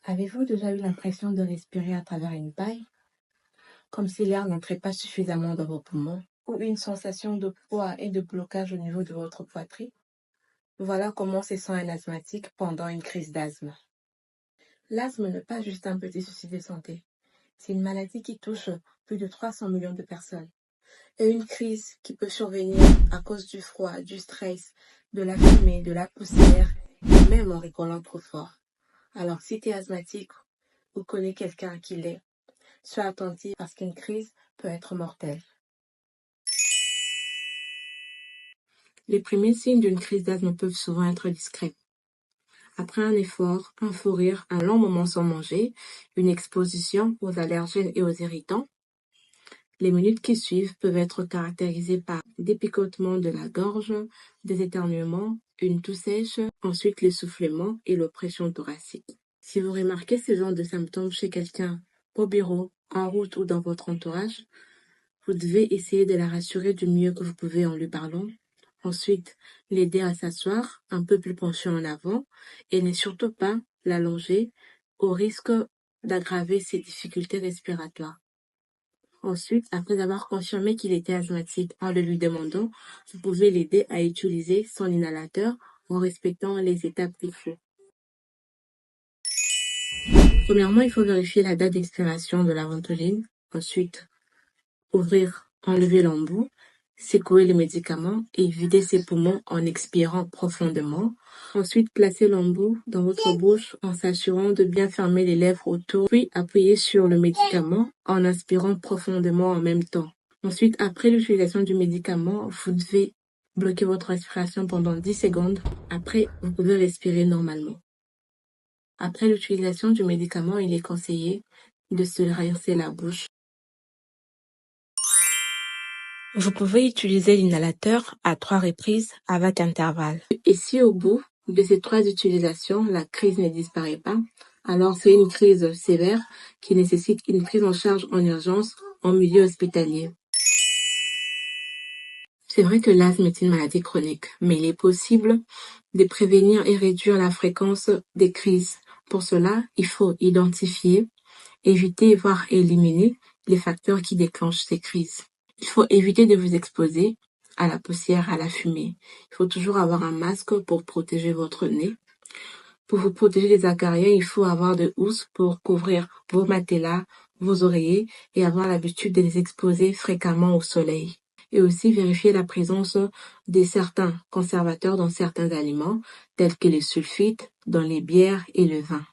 Avez-vous déjà eu l'impression de respirer à travers une paille, comme si l'air n'entrait pas suffisamment dans vos poumons, ou une sensation de poids et de blocage au niveau de votre poitrine? Voilà comment se sent un asthmatique pendant une crise d'asthme. L'asthme n'est pas juste un petit souci de santé, c'est une maladie qui touche plus de 300 millions de personnes. Et une crise qui peut survenir à cause du froid, du stress, de la fumée, de la poussière, et même en rigolant trop fort. Alors si tu es asthmatique ou connais quelqu'un qui l'est, sois attentif parce qu'une crise peut être mortelle. Les premiers signes d'une crise d'asthme peuvent souvent être discrets. Après un effort, un fou rire, un long moment sans manger, une exposition aux allergènes et aux irritants, les minutes qui suivent peuvent être caractérisées par des picotements de la gorge, des éternuements, une toux sèche, ensuite l'essoufflement et l'oppression thoracique. Si vous remarquez ce genre de symptômes chez quelqu'un, au bureau, en route ou dans votre entourage, vous devez essayer de la rassurer du mieux que vous pouvez en lui parlant. Ensuite, l'aider à s'asseoir un peu plus penché en avant et ne surtout pas l'allonger au risque d'aggraver ses difficultés respiratoires. Ensuite, après avoir confirmé qu'il était asthmatique en le lui demandant, vous pouvez l'aider à utiliser son inhalateur en respectant les étapes qu'il faut. Premièrement, il faut vérifier la date d'expiration de la ventoline. Ensuite, enlever l'embout, secouer le médicament et vider ses poumons en expirant profondément. Ensuite, placez l'embout dans votre bouche en s'assurant de bien fermer les lèvres autour, puis appuyez sur le médicament en inspirant profondément en même temps. Ensuite, après l'utilisation du médicament, vous devez bloquer votre respiration pendant 10 secondes. Après, vous pouvez respirer normalement. Après l'utilisation du médicament, il est conseillé de se rincer la bouche. Vous pouvez utiliser l'inhalateur à 3 reprises avec intervalle. Et si au bout de ces 3 utilisations, la crise ne disparaît pas, alors c'est une crise sévère qui nécessite une prise en charge en urgence en milieu hospitalier. C'est vrai que l'asthme est une maladie chronique, mais il est possible de prévenir et réduire la fréquence des crises. Pour cela, il faut identifier, éviter voire éliminer les facteurs qui déclenchent ces crises. Il faut éviter de vous exposer à la poussière, à la fumée. Il faut toujours avoir un masque pour protéger votre nez. Pour vous protéger des acariens, il faut avoir de housses pour couvrir vos matelas, vos oreillers et avoir l'habitude de les exposer fréquemment au soleil. Et aussi vérifier la présence de certains conservateurs dans certains aliments, tels que les sulfites, dans les bières et le vin.